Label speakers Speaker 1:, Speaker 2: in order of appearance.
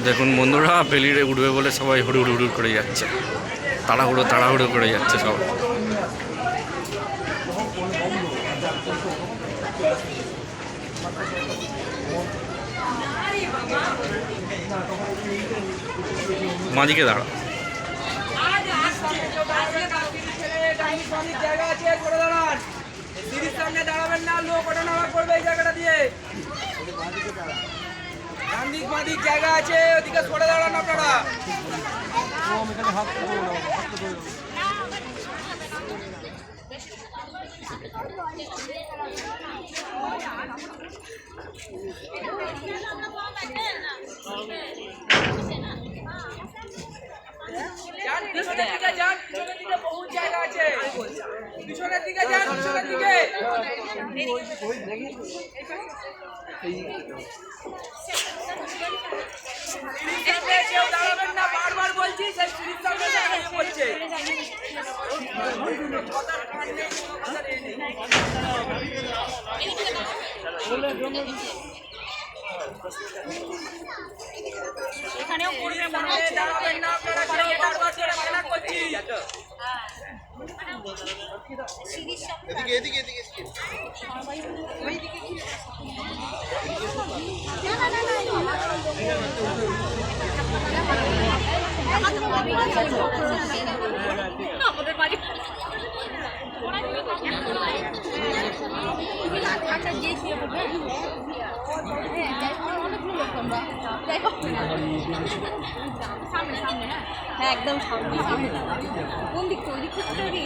Speaker 1: দেখুন বন্ধুরা, বেলিরে উঠবে বলে সবাই হুড়ুড় হুড়ুড় করে যাচ্ছে, তাড়াহুড়ো করে যাচ্ছে সব। মাঝিকে দাঁড়া,
Speaker 2: জায়গা আছে, করে দাঁড়ান। দিদির সামনে দাঁড়াবেন না, লোক ওঠানামা করবে এই জায়গাটা দিয়ে। ডান দিক বাঁ দিক জায়গা আছে, ওদিকে সরে দাঁড়ান আপনারা। যান পিছনের দিকে, যান পিছনের দিকে, বহু জায়গা আছে। পিছনের দিকে যান, পিছনের দিকে। কেউ দাঁড়াবেন না, বারবার বলছি, সেই সিঁড়ির সামনে দাঁড়িয়ে পড়ছে।
Speaker 3: এখানেও করবে মনে
Speaker 2: হচ্ছে, দাঁড়াবেন না আপনারা, কেউ বারবার করে মানা করছি।
Speaker 4: এদিকে এদিকে এদিকে
Speaker 3: আমাদের বাড়ি সামনে সামনে, হ্যাঁ একদম সামনে। কোন দিক? ওই দিক থেকে